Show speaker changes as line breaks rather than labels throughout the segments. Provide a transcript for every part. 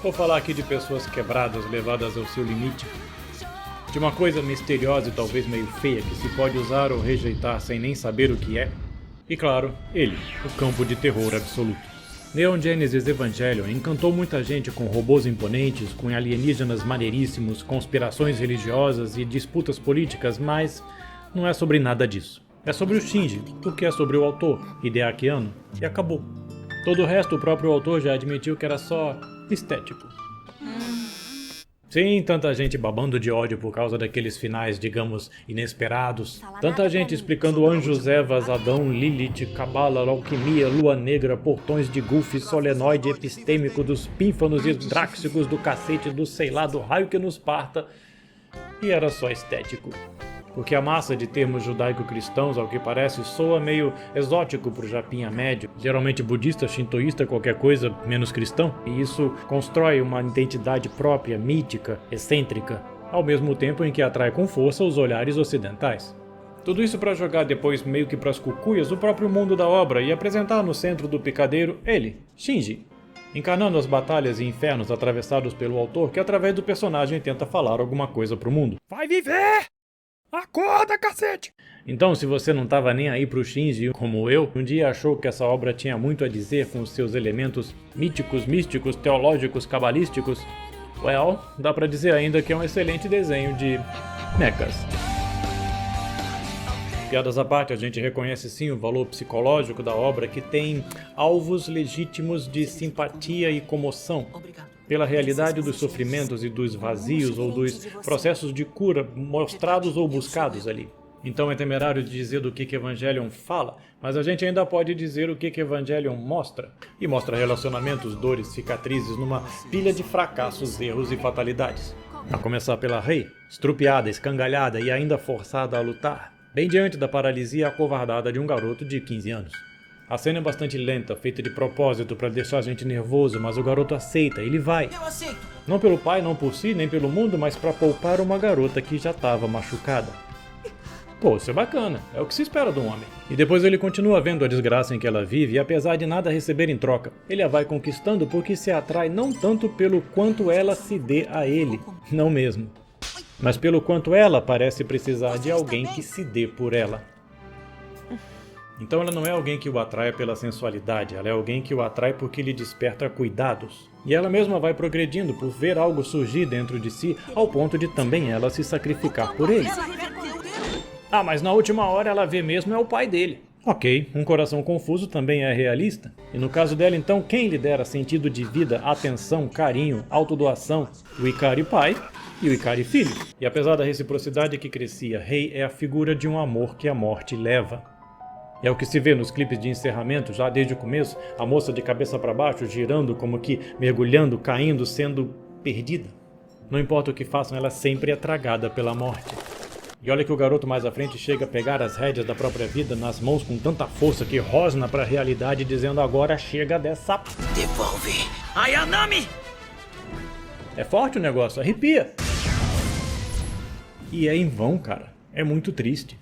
Vou falar aqui de pessoas quebradas, levadas ao seu limite. De uma coisa misteriosa e talvez meio feia que se pode usar ou rejeitar sem nem saber o que é. E claro, ele, o campo de terror absoluto. Neon Genesis Evangelion encantou muita gente com robôs imponentes, com alienígenas maneiríssimos, conspirações religiosas e disputas políticas, mas não é sobre nada disso. É sobre o Shinji, porque é sobre o autor, Hideaki Anno, e acabou. Todo o resto o próprio autor já admitiu que era só estético. Sim, tanta gente babando de ódio por causa daqueles finais, digamos, inesperados. Tanta gente explicando anjos, Evas, Adão, Lilith, Cabala, alquimia, lua negra, portões de Goofy, solenoide epistêmico dos pínfanos e dráxicos do cacete do sei lá do raio que nos parta. E era só estético. Porque a massa de termos judaico-cristãos, ao que parece, soa meio exótico pro japinha médio, geralmente budista, shintoísta, qualquer coisa menos cristão, e isso constrói uma identidade própria, mítica, excêntrica, ao mesmo tempo em que atrai com força os olhares ocidentais. Tudo isso para jogar depois meio que pras cucuias o próprio mundo da obra e apresentar no centro do picadeiro ele, Shinji, encarnando as batalhas e infernos atravessados pelo autor que através do personagem tenta falar alguma coisa pro mundo. Vai viver! Acorda, cacete! Então, se você não tava nem aí pro Shinji como eu, um dia achou que essa obra tinha muito a dizer com os seus elementos míticos, místicos, teológicos, cabalísticos, well, dá pra dizer ainda que é um excelente desenho de mechas. Piadas à parte, a gente reconhece sim o valor psicológico da obra que tem alvos legítimos de simpatia e comoção. Pela realidade dos sofrimentos e dos vazios ou dos processos de cura mostrados ou buscados ali. Então é temerário dizer do que Evangelion fala, mas a gente ainda pode dizer o que Evangelion mostra. E mostra relacionamentos, dores, cicatrizes numa pilha de fracassos, erros e fatalidades. A começar pela Rei, estrupiada, escangalhada e ainda forçada a lutar, bem diante da paralisia acovardada de um garoto de 15 anos. A cena é bastante lenta, feita de propósito para deixar a gente nervoso, mas o garoto aceita, ele vai.
Eu aceito!
Não pelo pai, não por si, nem pelo mundo, mas para poupar uma garota que já estava machucada. Pô, isso é bacana, é o que se espera de um homem. E depois ele continua vendo a desgraça em que ela vive e apesar de nada receber em troca, ele a vai conquistando porque se atrai não tanto pelo quanto ela se dê a ele, não mesmo, mas pelo quanto ela parece precisar de alguém que se dê por ela. Então ela não é alguém que o atraia pela sensualidade, ela é alguém que o atrai porque lhe desperta cuidados. E ela mesma vai progredindo por ver algo surgir dentro de si, ao ponto de também ela se sacrificar por ele. Ah, mas na última hora ela vê mesmo é o pai dele. Ok, um coração confuso também é realista. E no caso dela então, quem lhe dera sentido de vida, atenção, carinho, autodoação? O Ikari pai e o Ikari filho. E apesar da reciprocidade que crescia, Rei é a figura de um amor que a morte leva. É o que se vê nos clipes de encerramento, já desde o começo, a moça de cabeça para baixo, girando como que mergulhando, caindo, sendo perdida. Não importa o que façam, ela sempre é tragada pela morte. E olha que o garoto mais à frente chega a pegar as rédeas da própria vida nas mãos com tanta força que rosna para a realidade dizendo agora chega dessa...
Devolve! Ayanami!
É forte o negócio, arrepia! E é em vão, cara. É muito triste.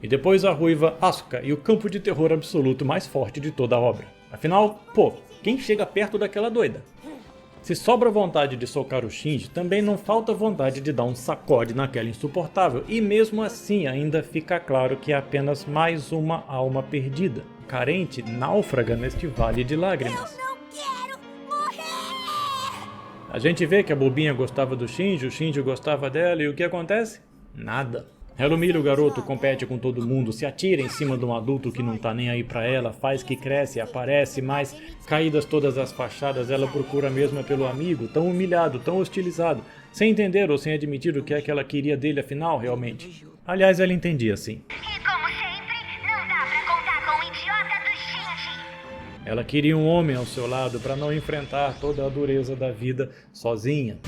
E depois a ruiva Asuka e o campo de terror absoluto mais forte de toda a obra. Afinal, pô, quem chega perto daquela doida? Se sobra vontade de socar o Shinji, também não falta vontade de dar um sacode naquela insuportável, e mesmo assim ainda fica claro que é apenas mais uma alma perdida, carente, náufraga neste vale de lágrimas.
Eu não quero morrer!
A gente vê que a bobinha gostava do Shinji, o Shinji gostava dela, e o que acontece? Nada. Ela humilha o garoto, compete com todo mundo, se atira em cima de um adulto que não tá nem aí pra ela, faz que cresce, aparece, mas caídas todas as fachadas, ela procura mesmo pelo amigo, tão humilhado, tão hostilizado, sem entender ou sem admitir o que é que ela queria dele afinal, realmente. Aliás, ela entendia sim.
E como sempre, não dá pra contar com o idiota do Shinji.
Ela queria um homem ao seu lado pra não enfrentar toda a dureza da vida sozinha.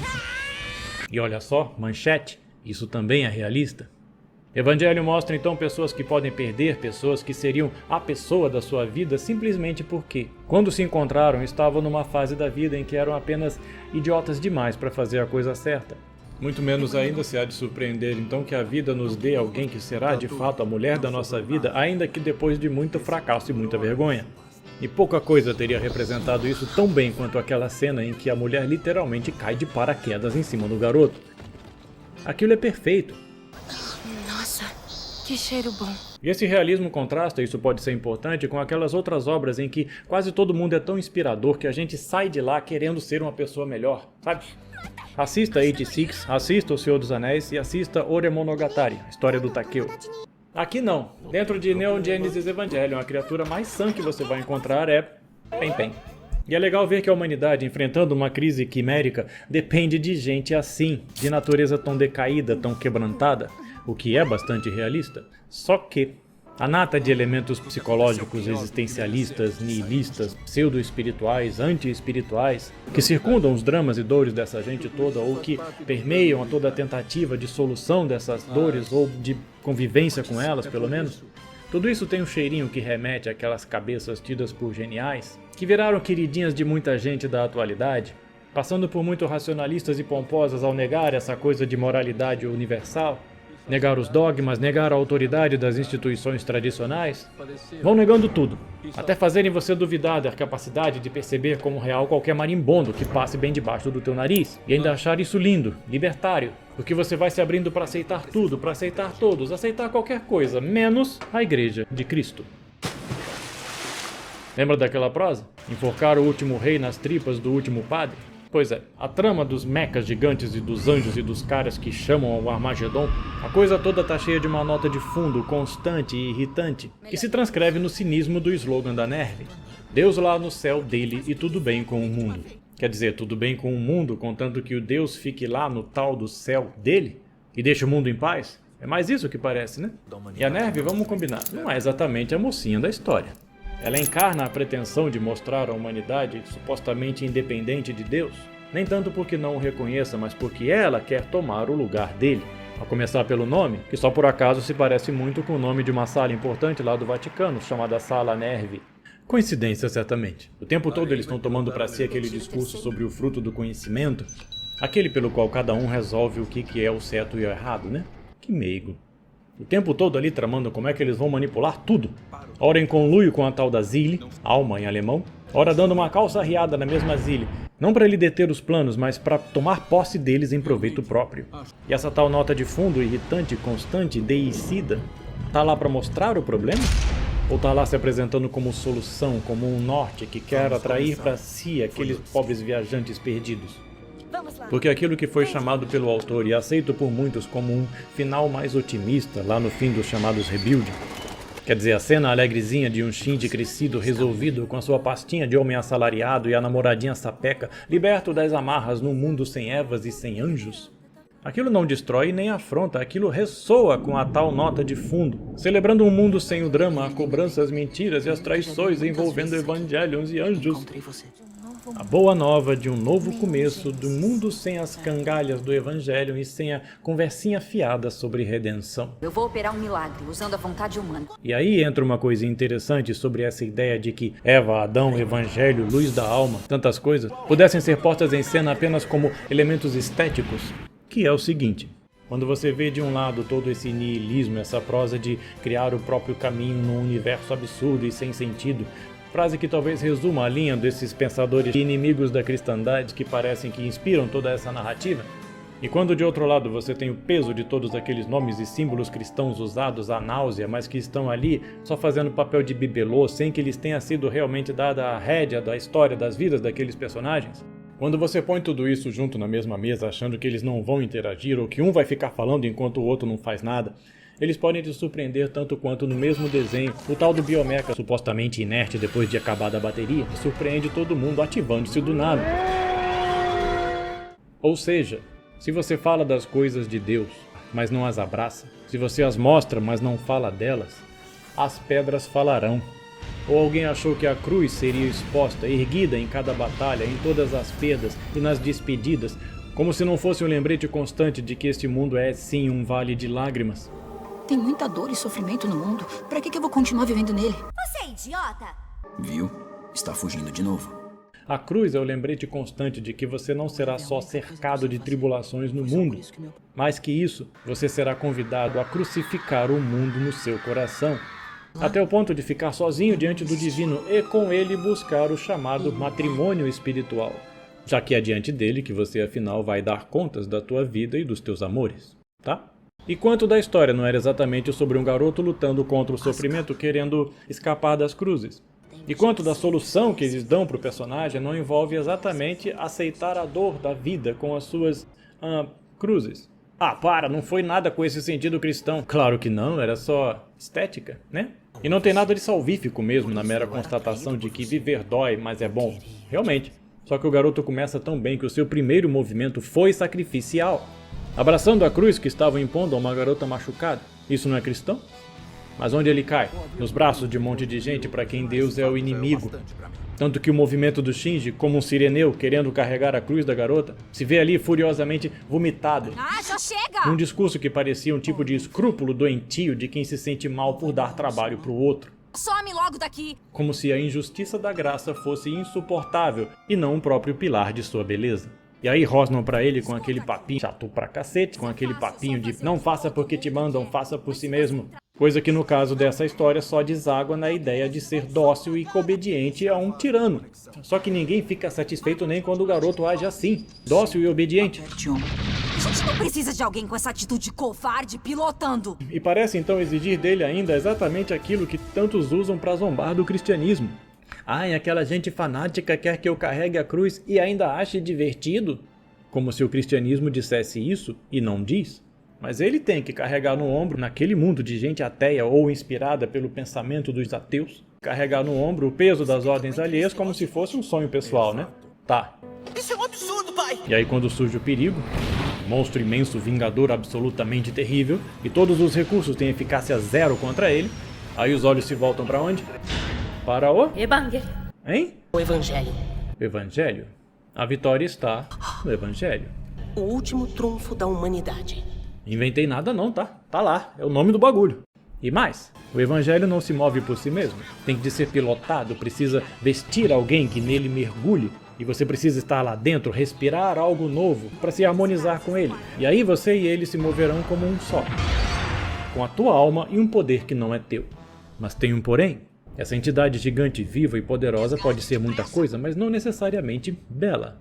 E olha só, manchete, isso também é realista. Evangelho mostra então pessoas que podem perder, pessoas que seriam a pessoa da sua vida simplesmente porque, quando se encontraram, estavam numa fase da vida em que eram apenas idiotas demais para fazer a coisa certa. Muito menos ainda se há de surpreender então que a vida nos dê alguém que será de fato a mulher da nossa vida, ainda que depois de muito fracasso e muita vergonha. E pouca coisa teria representado isso tão bem quanto aquela cena em que a mulher literalmente cai de paraquedas em cima do garoto. Aquilo é perfeito.
Nossa, que cheiro bom.
E esse realismo contrasta, isso pode ser importante, com aquelas outras obras em que quase todo mundo é tão inspirador que a gente sai de lá querendo ser uma pessoa melhor, sabe? Assista 86, assista O Senhor dos Anéis e assista Ore Monogatari, a história do Takeo. Aqui não. Dentro de Neon Genesis Evangelion, a criatura mais sã que você vai encontrar é Pen Pen. E é legal ver que a humanidade, enfrentando uma crise quimérica, depende de gente assim, de natureza tão decaída, tão quebrantada, o que é bastante realista. Só que a nata de elementos psicológicos existencialistas, nihilistas, pseudo-espirituais, anti-espirituais, que circundam os dramas e dores dessa gente toda, ou que permeiam a toda a tentativa de solução dessas dores, ou de convivência com elas, pelo menos, tudo isso tem um cheirinho que remete àquelas cabeças tidas por geniais, que viraram queridinhas de muita gente da atualidade, passando por muito racionalistas e pomposas ao negar essa coisa de moralidade universal, negar os dogmas, negar a autoridade das instituições tradicionais, vão negando tudo, até fazerem você duvidar da capacidade de perceber como real qualquer marimbondo que passe bem debaixo do teu nariz, e ainda achar isso lindo, libertário, porque você vai se abrindo para aceitar tudo, para aceitar todos, aceitar qualquer coisa, menos a Igreja de Cristo. Lembra daquela prosa? Enforcar o último rei nas tripas do último padre? Pois é, a trama dos mechas gigantes e dos anjos e dos caras que chamam ao Armagedon, a coisa toda tá cheia de uma nota de fundo constante e irritante, que se transcreve no cinismo do slogan da NERV. Deus lá no céu dele e tudo bem com o mundo. Quer dizer, tudo bem com o mundo, contanto que o Deus fique lá no tal do céu dele e deixe o mundo em paz? É mais isso que parece, né? E a NERV, vamos combinar, não é exatamente a mocinha da história. Ela encarna a pretensão de mostrar a humanidade supostamente independente de Deus, nem tanto porque não o reconheça, mas porque ela quer tomar o lugar dele. A começar pelo nome, que só por acaso se parece muito com o nome de uma sala importante lá do Vaticano, chamada Sala Nervi. Coincidência, certamente. O tempo todo eles estão tomando para si aquele discurso sobre o fruto do conhecimento, aquele pelo qual cada um resolve o que é o certo e o errado, né? Que meigo. O tempo todo ali tramando como é que eles vão manipular tudo. Ora em conluio com a tal da Zille, alma em alemão, ora dando uma calça arriada na mesma Zille, não para ele deter os planos, mas para tomar posse deles em proveito próprio. E essa tal nota de fundo irritante, constante, deicida, tá lá para mostrar o problema? Ou tá lá se apresentando como solução, como um norte que quer atrair para si aqueles pobres viajantes perdidos? Porque aquilo que foi chamado pelo autor e aceito por muitos como um final mais otimista lá no fim dos chamados Rebuild, quer dizer, a cena alegrezinha de um Shinji crescido resolvido com a sua pastinha de homem assalariado e a namoradinha sapeca, liberto das amarras num mundo sem Evas e sem anjos, aquilo não destrói nem afronta, aquilo ressoa com a tal nota de fundo, celebrando um mundo sem o drama, a cobrança, as mentiras e as traições envolvendo Evangelions e anjos. A boa nova de um novo começo, do mundo sem as cangalhas do Evangelho e sem a conversinha fiada sobre redenção.
Eu vou operar um milagre, usando a vontade humana.
E aí entra uma coisa interessante sobre essa ideia de que Eva, Adão, Evangelho, luz da alma, tantas coisas, pudessem ser postas em cena apenas como elementos estéticos, que é o seguinte. Quando você vê de um lado todo esse nihilismo, essa prosa de criar o próprio caminho num universo absurdo e sem sentido, frase que talvez resuma a linha desses pensadores inimigos da cristandade que parecem que inspiram toda essa narrativa. E quando de outro lado você tem o peso de todos aqueles nomes e símbolos cristãos usados à náusea, mas que estão ali só fazendo papel de bibelô, sem que lhes tenha sido realmente dada a rédea da história das vidas daqueles personagens. Quando você põe tudo isso junto na mesma mesa, achando que eles não vão interagir ou que um vai ficar falando enquanto o outro não faz nada, eles podem te surpreender tanto quanto no mesmo desenho, o tal do Biomecha, supostamente inerte depois de acabada a bateria, surpreende todo mundo ativando-se do nada. Ou seja, se você fala das coisas de Deus, mas não as abraça, se você as mostra, mas não fala delas, as pedras falarão. Ou alguém achou que a cruz seria exposta, erguida em cada batalha, em todas as perdas e nas despedidas, como se não fosse um lembrete constante de que este mundo é sim um vale de lágrimas.
Tem muita dor e sofrimento no mundo. Pra que eu vou continuar vivendo nele?
Você é idiota?
Viu? Está fugindo de novo.
A cruz é o lembrete constante de que você não será só cercado de tribulações no mundo, mais que isso, você será convidado a crucificar o mundo no seu coração. até o ponto de ficar sozinho diante do divino e com ele buscar o chamado matrimônio espiritual, já que é diante dele que você afinal vai dar contas da tua vida e dos teus amores, tá? E quanto da história não era exatamente sobre um garoto lutando contra o sofrimento, querendo escapar das cruzes? E quanto da solução que eles dão para o personagem não envolve exatamente aceitar a dor da vida com as suas cruzes? Ah, para, não foi nada com esse sentido cristão. Claro que não, era só estética, né? E não tem nada de salvífico mesmo na mera constatação de que viver dói, mas é bom. Realmente. Só que o garoto começa tão bem que o seu primeiro movimento foi sacrificial, abraçando a cruz que estavam impondo a uma garota machucada. Isso não é cristão? Mas onde ele cai? Nos braços de um monte de gente para quem Deus é o inimigo. Tanto que o movimento do Shinji, como um sireneu querendo carregar a cruz da garota, se vê ali furiosamente vomitado.
Ah, já chega!
Num discurso que parecia um tipo de escrúpulo doentio de quem se sente mal por dar trabalho pro outro.
Some logo daqui!
Como se a injustiça da graça fosse insuportável e não um próprio pilar de sua beleza. E aí rosnam pra ele com aquele papinho chato pra cacete, com aquele papinho de não faça porque te mandam, faça por si mesmo. Coisa que no caso dessa história só deságua na ideia de ser dócil e obediente a um tirano. Só que ninguém fica satisfeito nem quando o garoto age assim, dócil e obediente.
A gente não precisa de alguém com essa atitude covarde pilotando.
E parece então exigir dele ainda exatamente aquilo que tantos usam pra zombar do cristianismo. Ai, aquela gente fanática quer que eu carregue a cruz e ainda ache divertido? Como se o cristianismo dissesse isso e não diz. Mas ele tem que carregar no ombro, naquele mundo de gente ateia ou inspirada pelo pensamento dos ateus, carregar no ombro o peso das ordens alheias como se fosse um sonho pessoal, né? Tá.
Isso é um absurdo, pai!
E aí quando surge o perigo, monstro imenso, vingador absolutamente terrível, e todos os recursos têm eficácia zero contra ele, aí os olhos se voltam pra onde? Para o...
Evangelho.
Hein?
O Evangelho.
Evangelho? A vitória está no Evangelho.
O último trunfo da humanidade.
Inventei nada não, tá? Tá lá, é o nome do bagulho. E mais, o Evangelho não se move por si mesmo. Tem que ser pilotado, precisa vestir alguém que nele mergulhe. E você precisa estar lá dentro, respirar algo novo para se harmonizar com ele. E aí você e ele se moverão como um só. Com a tua alma e um poder que não é teu. Mas tem um porém. Essa entidade gigante, viva e poderosa pode ser muita coisa, mas não necessariamente bela.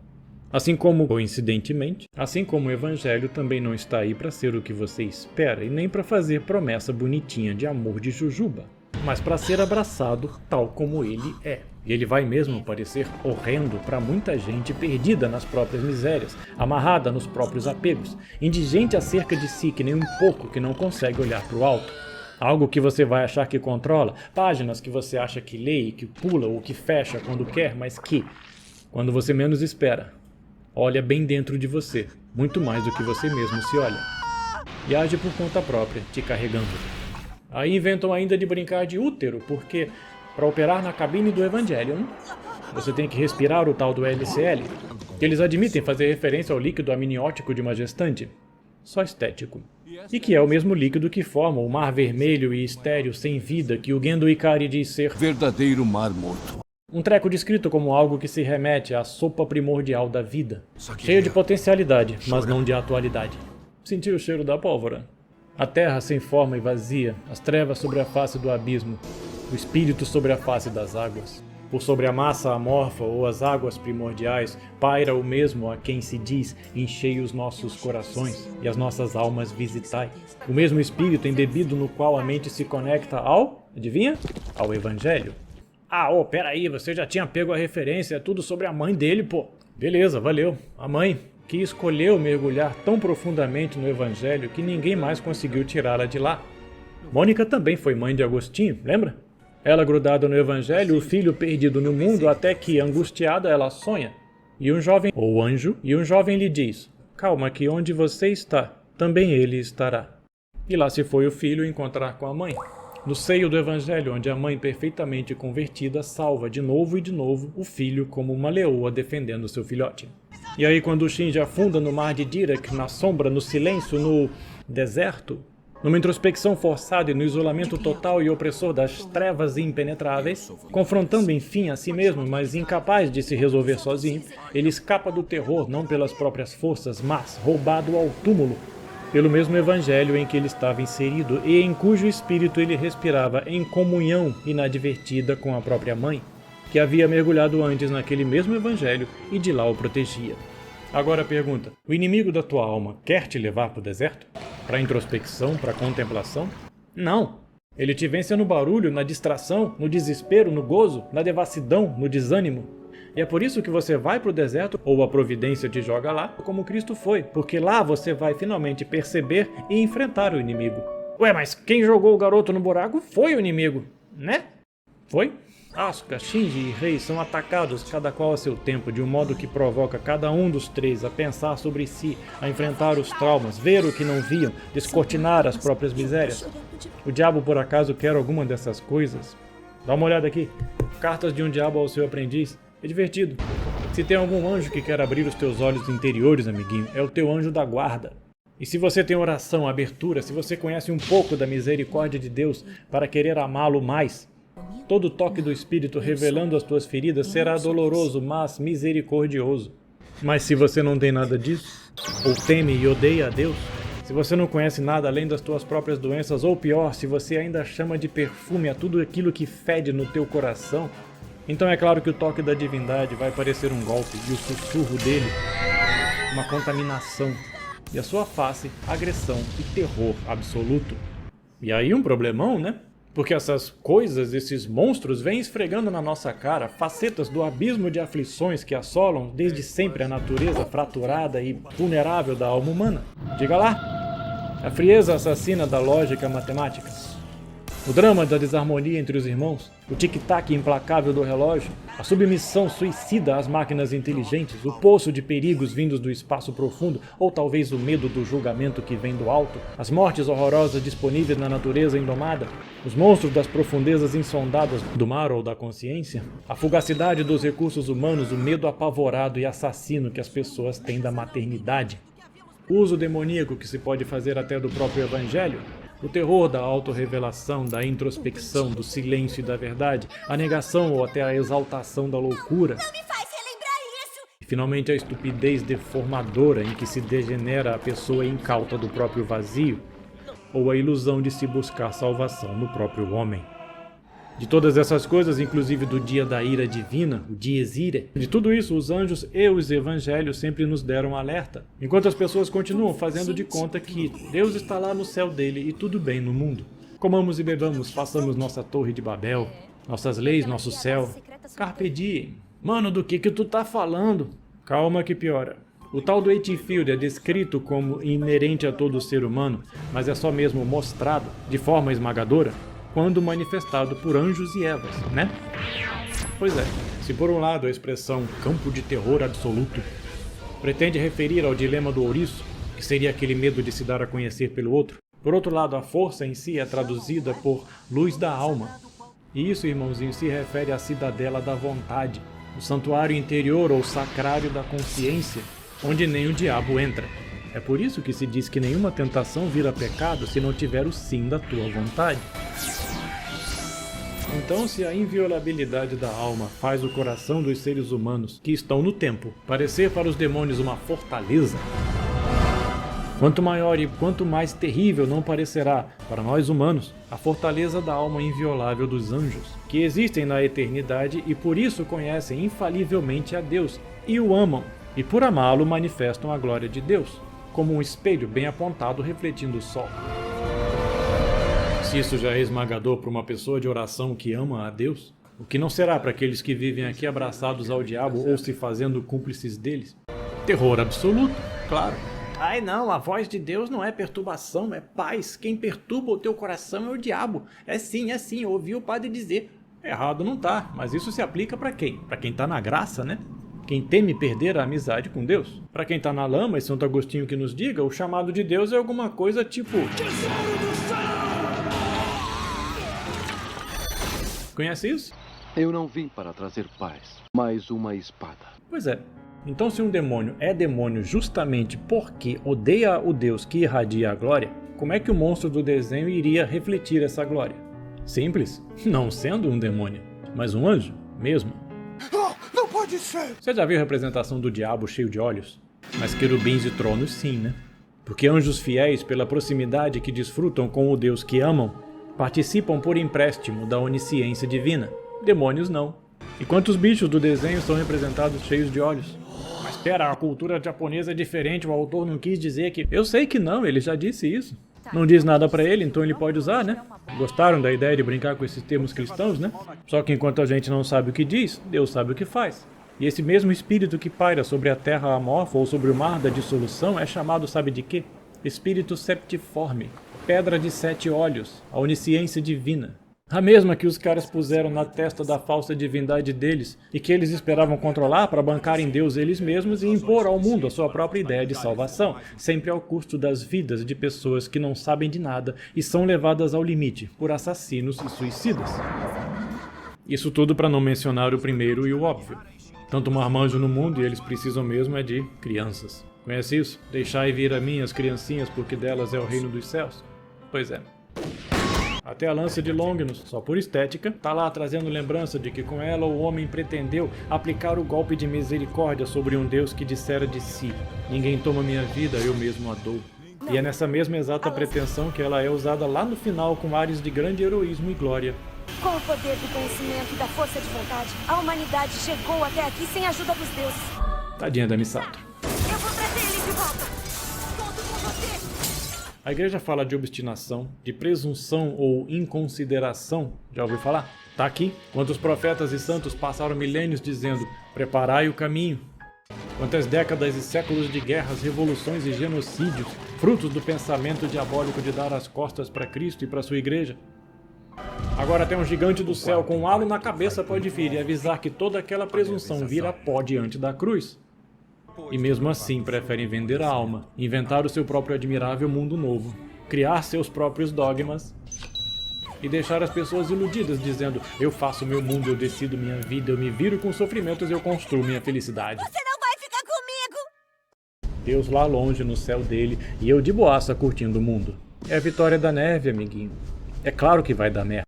Assim como, coincidentemente, assim como o Evangelho também não está aí para ser o que você espera e nem para fazer promessa bonitinha de amor de jujuba, mas para ser abraçado tal como ele é. E ele vai mesmo parecer horrendo para muita gente perdida nas próprias misérias, amarrada nos próprios apegos, indigente acerca de si que nem um pouco que não consegue olhar para o alto. Algo que você vai achar que controla, páginas que você acha que lê e que pula ou que fecha quando quer, mas que, quando você menos espera, olha bem dentro de você, muito mais do que você mesmo se olha. E age por conta própria, te carregando. Aí inventam ainda de brincar de útero, porque para operar na cabine do Evangelion, você tem que respirar o tal do LCL, que eles admitem fazer referência ao líquido amniótico de uma gestante. Só estético. E que é o mesmo líquido que forma o mar vermelho e estéril sem vida que o Gendo Ikari diz ser
verdadeiro mar morto.
Um treco descrito como algo que se remete à sopa primordial da vida. Cheio de potencialidade, mas não de atualidade. Senti o cheiro da pólvora. A terra sem forma e vazia, as trevas sobre a face do abismo, o espírito sobre a face das águas. Por sobre a massa amorfa ou as águas primordiais, paira o mesmo a quem se diz, enchei os nossos corações e as nossas almas visitai. O mesmo espírito embebido no qual a mente se conecta ao, adivinha? Ao Evangelho. Ah, peraí, você já tinha pego a referência, é tudo sobre a mãe dele, pô. Beleza, valeu. A mãe, que escolheu mergulhar tão profundamente no Evangelho que ninguém mais conseguiu tirá-la de lá. Mônica também foi mãe de Agostinho, lembra? Ela grudada no Evangelho, o filho perdido no mundo, até que, angustiada, ela sonha. E um jovem, ou anjo, lhe diz, calma que onde você está, também ele estará. E lá se foi o filho encontrar com a mãe. No seio do Evangelho, onde a mãe perfeitamente convertida salva de novo e de novo o filho como uma leoa defendendo seu filhote. E aí quando o Shinji afunda no mar de Dirac, na sombra, no silêncio, no deserto, numa introspecção forçada e no isolamento total e opressor das trevas impenetráveis, confrontando enfim a si mesmo, mas incapaz de se resolver sozinho, ele escapa do terror não pelas próprias forças, mas roubado ao túmulo pelo mesmo evangelho em que ele estava inserido e em cujo espírito ele respirava em comunhão inadvertida com a própria mãe, que havia mergulhado antes naquele mesmo evangelho e de lá o protegia. Agora pergunta, o inimigo da tua alma quer te levar para o deserto? Para introspecção, para contemplação? Não! Ele te vence no barulho, na distração, no desespero, no gozo, na devassidão, no desânimo. E é por isso que você vai para o deserto, ou a providência te joga lá, como Cristo foi, porque lá você vai finalmente perceber e enfrentar o inimigo. Ué, mas quem jogou o garoto no buraco foi o inimigo, né? Foi? Asuka, Shinji e Rei são atacados, cada qual a seu tempo, de um modo que provoca cada um dos três a pensar sobre si, a enfrentar os traumas, ver o que não viam, descortinar as próprias misérias. O diabo por acaso quer alguma dessas coisas? Dá uma olhada aqui. Cartas de um diabo ao seu aprendiz. É divertido. Se tem algum anjo que quer abrir os teus olhos interiores, amiguinho, é o teu anjo da guarda. E se você tem oração, abertura, se você conhece um pouco da misericórdia de Deus para querer amá-lo mais, todo toque do Espírito revelando as tuas feridas será doloroso, mas misericordioso. Mas se você não tem nada disso, ou teme e odeia a Deus, se você não conhece nada além das tuas próprias doenças, ou pior, se você ainda chama de perfume a tudo aquilo que fede no teu coração, então é claro que o toque da divindade vai parecer um golpe e o sussurro dele uma contaminação, e a sua face, agressão e terror absoluto. E aí um problemão, né? Porque essas coisas, esses monstros, vêm esfregando na nossa cara facetas do abismo de aflições que assolam desde sempre a natureza fraturada e vulnerável da alma humana. Diga lá, a frieza assassina da lógica matemática, o drama da desarmonia entre os irmãos, o tic-tac implacável do relógio, a submissão suicida às máquinas inteligentes, o poço de perigos vindos do espaço profundo, ou talvez o medo do julgamento que vem do alto, as mortes horrorosas disponíveis na natureza indomada, os monstros das profundezas insondadas do mar ou da consciência, a fugacidade dos recursos humanos, o medo apavorado e assassino que as pessoas têm da maternidade, o uso demoníaco que se pode fazer até do próprio evangelho, o terror da autorrevelação, da introspecção, do silêncio e da verdade, a negação ou até a exaltação da loucura.
Não me faz relembrar isso!
E finalmente a estupidez deformadora em que se degenera a pessoa incauta do próprio vazio, ou a ilusão de se buscar salvação no próprio homem. De todas essas coisas, inclusive do dia da ira divina, o dies irae, de tudo isso os anjos e os evangelhos sempre nos deram alerta, enquanto as pessoas continuam fazendo de conta que Deus está lá no céu dele e tudo bem no mundo. Comamos e bebamos, façamos nossa torre de Babel, nossas leis, nosso céu. Carpe diem. Mano, do que tu tá falando? Calma que piora. O tal do Eighfield é descrito como inerente a todo ser humano, mas é só mesmo mostrado, de forma esmagadora, quando manifestado por anjos e evas, né? Pois é, se por um lado a expressão campo de terror absoluto pretende referir ao dilema do ouriço, que seria aquele medo de se dar a conhecer pelo outro, por outro lado a força em si é traduzida por luz da alma. E isso, irmãozinho, se refere à cidadela da vontade, o santuário interior ou sacrário da consciência, onde nem o diabo entra. É por isso que se diz que nenhuma tentação vira pecado se não tiver o sim da tua vontade. Então, se a inviolabilidade da alma faz o coração dos seres humanos que estão no tempo parecer para os demônios uma fortaleza, quanto maior e quanto mais terrível não parecerá para nós humanos a fortaleza da alma inviolável dos anjos, que existem na eternidade e por isso conhecem infalivelmente a Deus e o amam, e por amá-lo manifestam a glória de Deus, como um espelho bem apontado refletindo o sol. Se isso já é esmagador para uma pessoa de oração que ama a Deus, o que não será para aqueles que vivem aqui abraçados ao diabo ou se fazendo cúmplices deles? Terror absoluto, claro. Ai não, a voz de Deus não é perturbação, é paz. Quem perturba o teu coração é o diabo. É sim, eu ouvi o padre dizer. Errado não tá, mas isso se aplica para quem? Para quem tá na graça, né? Quem teme perder a amizade com Deus. Para quem tá na lama, e Santo Agostinho que nos diga, o chamado de Deus é alguma coisa tipo... Conhece isso?
Eu não vim para trazer paz, mas uma espada.
Pois é. Então se um demônio é demônio justamente porque odeia o Deus que irradia a glória, como é que o monstro do desenho iria refletir essa glória? Simples. Não sendo um demônio, mas um anjo mesmo.
Não pode ser!
Você já viu a representação do diabo cheio de olhos? Mas querubins e tronos sim, né? Porque anjos fiéis, pela proximidade que desfrutam com o Deus que amam, participam por empréstimo da onisciência divina. Demônios não. Enquanto os bichos do desenho são representados cheios de olhos. Mas pera, a cultura japonesa é diferente, o autor não quis dizer que... Eu sei que não, ele já disse isso. Não diz nada pra ele, então ele pode usar, né? Gostaram da ideia de brincar com esses termos cristãos, né? Só que enquanto a gente não sabe o que diz, Deus sabe o que faz. E esse mesmo espírito que paira sobre a terra amorfa ou sobre o mar da dissolução é chamado, sabe de quê? Espírito septiforme, pedra de 7 olhos, a onisciência divina. A mesma que os caras puseram na testa da falsa divindade deles e que eles esperavam controlar para bancar em Deus eles mesmos e impor ao mundo a sua própria ideia de salvação, sempre ao custo das vidas de pessoas que não sabem de nada e são levadas ao limite por assassinos e suicidas. Isso tudo para não mencionar o primeiro e o óbvio. Tanto marmanjo no mundo e eles precisam mesmo é de crianças. Conhece isso? Deixai vir a mim as criancinhas porque delas é o reino dos céus? Pois é. Até a lança de Longinus, só por estética, tá lá trazendo lembrança de que com ela o homem pretendeu aplicar o golpe de misericórdia sobre um Deus que dissera de si: ninguém toma minha vida, eu mesmo a dou. E é nessa mesma exata pretensão que ela é usada lá no final com ares de grande heroísmo e glória.
Com o poder do conhecimento e da força de vontade, a humanidade chegou até aqui sem a ajuda dos deuses.
Tadinha da Misato.
Eu vou trazer ele de volta! Conto com você!
A igreja fala de obstinação, de presunção ou inconsideração. Já ouviu falar? Tá aqui. Quantos profetas e santos passaram milênios dizendo: preparai o caminho. Quantas décadas e séculos de guerras, revoluções e genocídios, frutos do pensamento diabólico de dar as costas para Cristo e para sua igreja. Agora até um gigante do céu com um halo na cabeça pode vir e avisar que toda aquela presunção vira pó diante da cruz. E mesmo assim preferem vender a alma, inventar o seu próprio admirável mundo novo, criar seus próprios dogmas e deixar as pessoas iludidas dizendo: eu faço meu mundo, eu decido minha vida, eu me viro com sofrimentos e eu construo minha felicidade.
Você não vai ficar comigo!
Deus lá longe no céu dele e eu de boaça curtindo o mundo. É a vitória da neve, amiguinho. É claro que vai dar merda.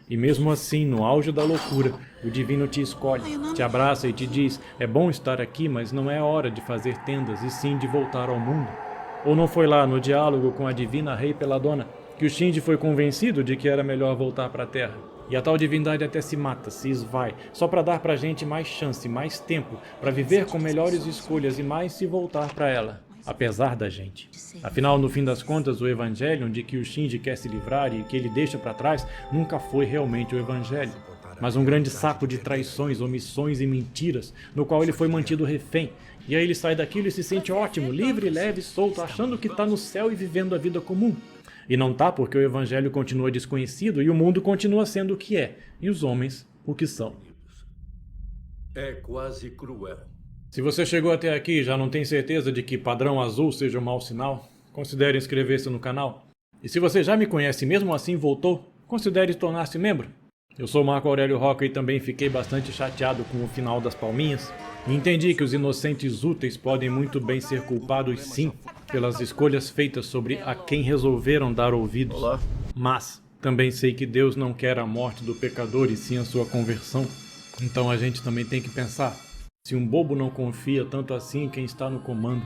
E mesmo assim, no auge da loucura, o divino te escolhe, te abraça e te diz: é bom estar aqui, mas não é hora de fazer tendas e sim de voltar ao mundo. Ou não foi lá no diálogo com a divina Rei Peladona que o Shinji foi convencido de que era melhor voltar para a Terra? E a tal divindade até se mata, se esvai, só para dar pra gente mais chance, mais tempo, para viver com melhores escolhas e mais se voltar para ela. Apesar da gente. Afinal, no fim das contas, o Evangelion de que o Shinji quer se livrar e que ele deixa para trás nunca foi realmente o Evangelho, mas um grande saco de traições, omissões e mentiras, no qual ele foi mantido refém. E aí ele sai daquilo e se sente ótimo, livre, leve, solto, achando que tá no céu e vivendo a vida comum. E não tá, porque o Evangelho continua desconhecido e o mundo continua sendo o que é, e os homens o que são.
É quase cruel.
Se você chegou até aqui e já não tem certeza de que padrão azul seja um mau sinal, considere inscrever-se no canal. E se você já me conhece e mesmo assim voltou, considere tornar-se membro. Eu sou Marco Aurélio Roca e também fiquei bastante chateado com o final das palminhas. E entendi que os inocentes úteis podem muito bem ser culpados sim, pelas escolhas feitas sobre a quem resolveram dar ouvidos.
Olá.
Mas também sei que Deus não quer a morte do pecador e sim a sua conversão. Então a gente também tem que pensar. Se um bobo não confia tanto assim em quem está no comando,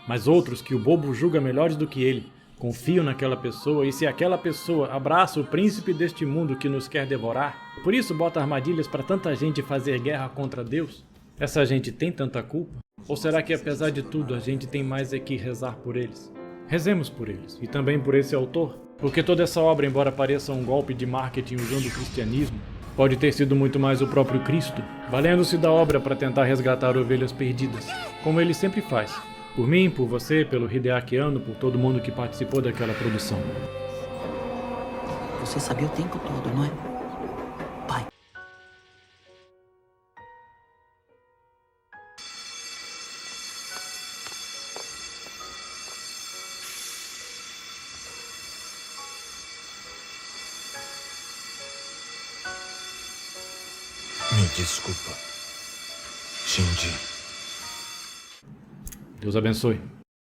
mas outros que o bobo julga melhores do que ele, confiam naquela pessoa, e se aquela pessoa abraça o príncipe deste mundo que nos quer devorar, por isso bota armadilhas para tanta gente fazer guerra contra Deus, essa gente tem tanta culpa? Ou será que apesar de tudo a gente tem mais é que rezar por eles? Rezemos por eles, e também por esse autor, porque toda essa obra, embora pareça um golpe de marketing usando o cristianismo, pode ter sido muito mais o próprio Cristo, valendo-se da obra para tentar resgatar ovelhas perdidas, como ele sempre faz. Por mim, por você, pelo Hideaki Anno, por todo mundo que participou daquela produção.
Você sabia o tempo todo, não é? Pai.
Me desculpa, Shinji.
Deus abençoe.